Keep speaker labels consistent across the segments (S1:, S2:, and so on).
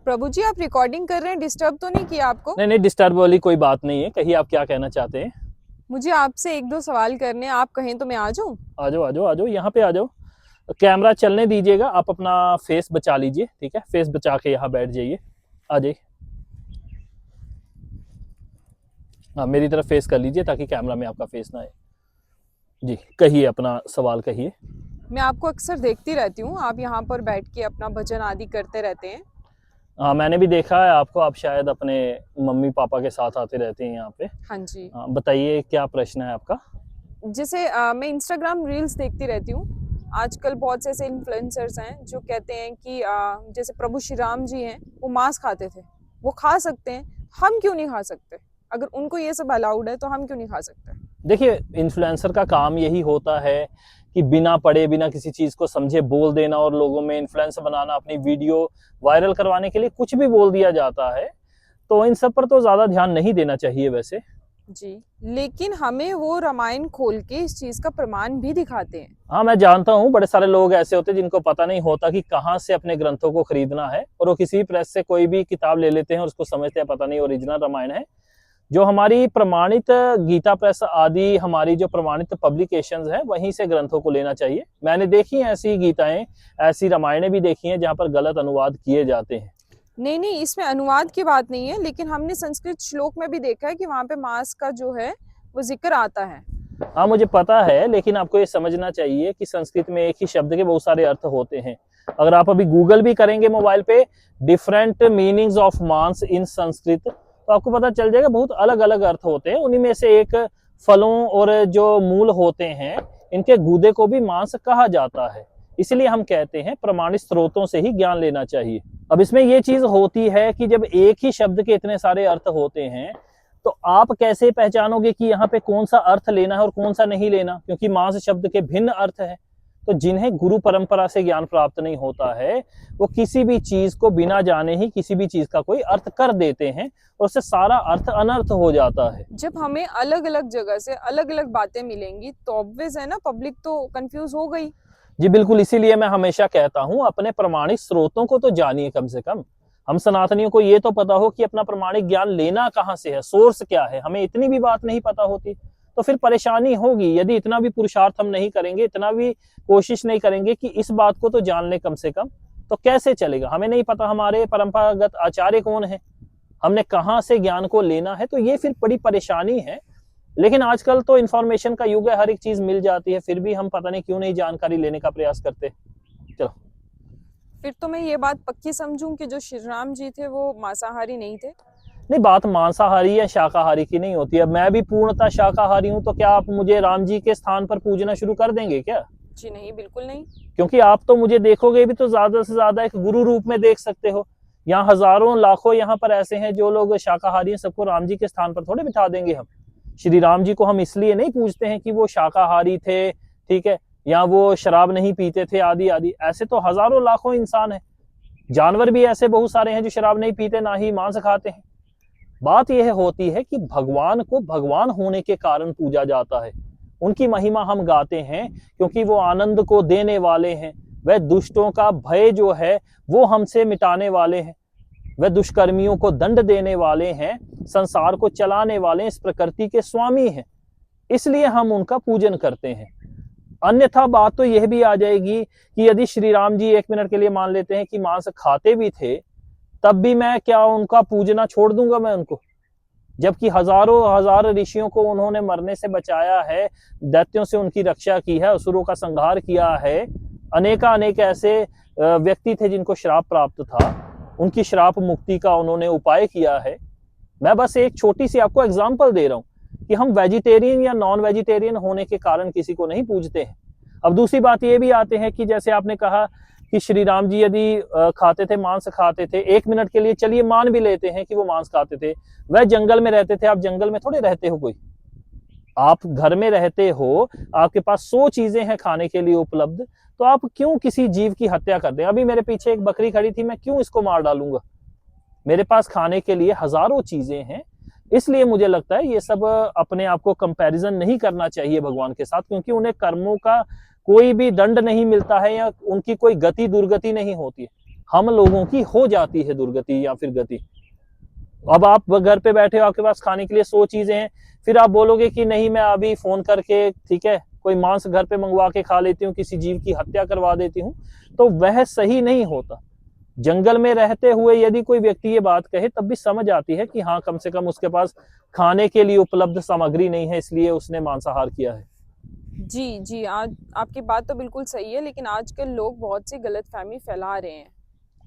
S1: प्रभु जी, आप रिकॉर्डिंग कर रहे हैं, डिस्टर्ब तो नहीं किया आपको?
S2: नहीं नहीं, डिस्टर्ब वाली कोई बात नहीं है। कहिए आप क्या कहना चाहते हैं।
S1: मुझे आपसे एक दो सवाल करने हैं, आप कहें तो मैं आ जाऊं?
S2: आ जाओ आ जाओ आ जाओ, यहाँ पे आ जाओ। कैमरा चलने दीजिएगा, आप अपना फेस बचा लीजिए, ठीक है। फेस बचा के यहाँ बैठ जाइए, आ जाइए। हाँ, मेरी तरफ फेस कर लीजिए ताकि कैमरा में आपका फेस ना आए। जी, कहिए अपना सवाल कहिए।
S1: मैं आपको अक्सर देखती रहती हूँ, आप यहाँ पर बैठ के अपना भजन आदि करते रहते हैं।
S2: हाँ, मैंने भी देखा है आपको, आप शायद अपने मम्मी पापा के साथ आते रहते हैं यहाँ पे।
S1: हाँ जी।
S2: हाँ, बताइए क्या प्रश्न है आपका।
S1: जैसे मैं इंस्टाग्राम रील्स देखती रहती हूँ। आजकल बहुत से ऐसे इन्फ्लुएंसर्स हैं जो कहते हैं कि जैसे प्रभु श्री राम जी हैं, वो मांस खाते थे, वो खा सकते हैं, हम क्यों नहीं खा सकते? अगर उनको ये सब अलाउड है तो हम क्यों नहीं खा सकते?
S2: देखिए, इन्फ्लुएंसर का काम यही होता है कि बिना पढ़े बिना किसी चीज को समझे बोल देना और लोगों में इन्फ्लुएंस बनाना, अपनी वीडियो वायरल करवाने के लिए कुछ भी बोल दिया जाता है। तो इन सब पर तो ज्यादा ध्यान नहीं देना चाहिए वैसे।
S1: जी, लेकिन हमें वो रामायण खोल के इस चीज का प्रमाण भी दिखाते हैं।
S2: हाँ, मैं जानता हूँ बड़े सारे लोग ऐसे होते हैं जिनको पता नहीं होता कि कहाँ से अपने ग्रंथों को खरीदना है, और वो किसी प्रेस से कोई भी किताब ले लेते हैं और उसको समझते हैं पता नहीं ओरिजिनल रामायण है। जो हमारी प्रमाणित गीता प्रेस आदि हमारी जो प्रमाणित पब्लिकेशंस हैं, वहीं से ग्रंथों को लेना चाहिए। मैंने देखी हैं ऐसी गीताएं, ऐसी रामायणें भी देखी हैं जहां पर गलत अनुवाद किए जाते हैं।
S1: नहीं नहीं, इसमें अनुवाद की बात नहीं है, लेकिन हमने संस्कृत श्लोक में भी देखा है कि वहां पे मांस का जो है वो जिक्र आता है।
S2: हाँ, मुझे पता है, लेकिन आपको ये समझना चाहिए कि संस्कृत में एक ही शब्द के बहुत सारे अर्थ होते हैं। अगर आप अभी गूगल भी करेंगे मोबाइल पे, डिफरेंट मीनिंग्स ऑफ मांस इन संस्कृत, तो आपको पता चल जाएगा बहुत अलग अलग अर्थ होते हैं। उन्हीं में से एक फलों और जो मूल होते हैं, इनके गूदे को भी मांस कहा जाता है। इसलिए हम कहते हैं प्रमाणित स्रोतों से ही ज्ञान लेना चाहिए। अब इसमें यह चीज होती है कि जब एक ही शब्द के इतने सारे अर्थ होते हैं, तो आप कैसे पहचानोगे कि यहाँ पे कौन सा अर्थ लेना है और कौन सा नहीं लेना, क्योंकि मांस शब्द के भिन्न अर्थ है। तो जिन्हें गुरु परंपरा से ज्ञान प्राप्त नहीं होता है, वो किसी भी चीज को बिना जाने ही किसी भी चीज का कोई अर्थ कर देते हैं, और उससे सारा अर्थ अनर्थ हो जाता है।
S1: जब हमें अलग अलग जगह से अलग अलग बातें मिलेंगी तो ऑब्वियस है ना, पब्लिक तो कंफ्यूज हो गई।
S2: जी बिल्कुल, इसीलिए मैं हमेशा कहता हूं अपने प्रमाणिक स्रोतों को तो जानिए कम से कम। हम सनातनियों को ये तो पता हो कि अपना प्रमाणिक ज्ञान लेना कहाँ से है, सोर्स क्या है। हमें इतनी भी बात नहीं पता होती तो फिर परेशानी होगी। यदि इतना भी पुरुषार्थ हम नहीं करेंगे, इतना भी कोशिश नहीं करेंगे कि इस बात को तो जान ले कम से कम, तो कैसे चलेगा। हमें नहीं पता हमारे परंपरागत आचार्य कौन है, हमने कहाँ से ज्ञान को लेना है, तो ये फिर बड़ी परेशानी है। लेकिन आजकल तो इन्फॉर्मेशन का युग है, हर एक चीज मिल जाती है, फिर भी हम पता नहीं क्यों नहीं जानकारी लेने का प्रयास करते। चलो,
S1: फिर तो मैं ये बात पक्की समझूं कि जो श्री राम जी थे वो मांसाहारी नहीं थे।
S2: नहीं, बात मांसाहारी या शाकाहारी की नहीं होती है। मैं भी पूर्णतः शाकाहारी हूं, तो क्या आप मुझे राम जी के स्थान पर पूजना शुरू कर देंगे क्या?
S1: जी नहीं, बिल्कुल नहीं।
S2: क्योंकि आप तो मुझे देखोगे भी तो ज्यादा से ज्यादा एक गुरु रूप में देख सकते हो। यहाँ हजारों लाखों यहाँ पर ऐसे हैं जो लोग शाकाहारी हैं, सबको राम जी के स्थान पर थोड़े बिठा देंगे हम। श्री राम जी को हम इसलिए नहीं पूछते हैं कि वो शाकाहारी थे, ठीक है, या वो शराब नहीं पीते थे आदि आदि। ऐसे तो हजारों लाखों इंसान हैं। जानवर भी ऐसे बहुत सारे हैं जो शराब नहीं पीते, ना ही मांस खाते हैं। बात यह होती है कि भगवान को भगवान होने के कारण पूजा जाता है। उनकी महिमा हम गाते हैं क्योंकि वो आनंद को देने वाले हैं। वह दुष्टों का भय जो है वो हमसे मिटाने वाले हैं। वह दुष्कर्मियों को दंड देने वाले हैं, संसार को चलाने वाले हैं, इस प्रकृति के स्वामी हैं। इसलिए हम उनका पूजन करते हैं। अन्यथा बात तो यह भी आ जाएगी कि यदि श्री राम जी एक मिनट के लिए मान लेते हैं कि मांस खाते भी थे, तब भी मैं क्या उनका पूजना छोड़ दूंगा मैं उनको? जबकि हजारों हजार ऋषियों को उन्होंने मरने से बचाया है, दैत्यों से उनकी रक्षा की है, असुरों का संहार किया है। अनेक ऐसे व्यक्ति थे जिनको श्राप प्राप्त था, उनकी श्राप मुक्ति का उन्होंने उपाय किया है। मैं बस एक छोटी सी आपको एग्जांपल दे रहा हूं कि हम वेजिटेरियन या नॉन वेजिटेरियन होने के कारण किसी को नहीं पूजते हैं। अब दूसरी बात ये भी आते हैं कि जैसे आपने कहा कि श्री राम जी यदि खाते थे, मांस खाते थे, एक मिनट के लिए चलिए मान भी लेते हैं कि वो मांस खाते थे, वह जंगल में रहते थे। आप जंगल में थोड़े रहते हो, कोई आप घर में रहते हो, आपके पास 100 चीजें हैं खाने के लिए उपलब्ध, तो आप क्यों किसी जीव की हत्या कर दें? अभी मेरे पीछे एक बकरी खड़ी थी, मैं क्यों इसको मार डालूंगा? मेरे पास खाने के लिए हजारों चीजें हैं। इसलिए मुझे लगता है ये सब अपने आप को कंपैरिजन नहीं करना चाहिए भगवान के साथ, क्योंकि उन्हें कर्मों का कोई भी दंड नहीं मिलता है या उनकी कोई गति दुर्गति नहीं होती है। हम लोगों की हो जाती है दुर्गति या फिर गति। अब आप घर पे बैठे हो, आपके पास खाने के लिए 100 चीजें हैं, फिर आप बोलोगे कि नहीं मैं अभी फोन करके ठीक है कोई मांस घर पे मंगवा के खा लेती हूँ, किसी जीव की हत्या करवा देती हूँ, तो वह सही नहीं होता। जंगल में रहते हुए यदि कोई व्यक्ति ये बात कहे तब भी समझ आती है कि हाँ कम से कम उसके पास खाने के लिए उपलब्ध सामग्री नहीं है, इसलिए उसने मांसाहार किया है।
S1: जी जी, आज आपकी बात तो बिल्कुल सही है, लेकिन आजकल लोग बहुत सी गलतफहमी फैला रहे हैं।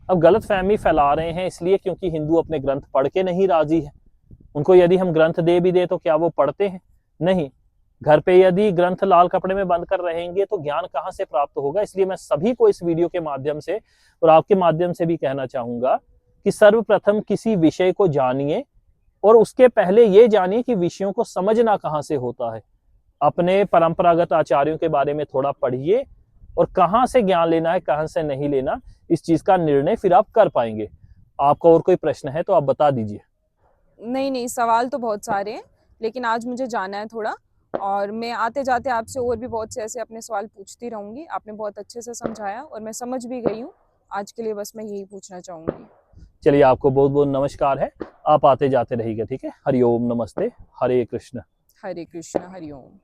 S2: अब गलत फहमी फैला रहे हैं इसलिए क्योंकि हिंदू अपने ग्रंथ पढ़ के नहीं राजी है। उनको यदि हम ग्रंथ दे भी दे तो क्या वो पढ़ते हैं? नहीं। घर पे यदि ग्रंथ लाल कपड़े में बंद कर रहेंगे तो ज्ञान कहाँ से प्राप्त होगा? इसलिए मैं सभी को इस वीडियो के माध्यम से और आपके माध्यम से भी कहना चाहूंगा कि सर्वप्रथम किसी विषय को जानिए और उसके पहले ये जानिए कि विषयों को समझना कहाँ से होता है। अपने परंपरागत आचार्यों के बारे में थोड़ा पढ़िए और कहाँ से ज्ञान लेना है कहाँ से नहीं लेना, इस चीज का निर्णय फिर आप कर पाएंगे। आपका और कोई प्रश्न है तो आप बता दीजिए।
S1: नहीं नहीं, सवाल तो बहुत सारे हैं, लेकिन आज मुझे जाना है थोड़ा, और मैं आते जाते आपसे और भी बहुत से ऐसे अपने सवाल पूछती रहूंगी। आपने बहुत अच्छे से समझाया और मैं समझ भी गई हूँ। आज के लिए बस मैं यही पूछना चाहूंगी।
S2: चलिए, आपको बहुत बहुत नमस्कार है। आप आते जाते रहिएगा, ठीक है। हरिओम, नमस्ते, हरे कृष्ण।
S1: हरे कृष्ण, हरि ओम।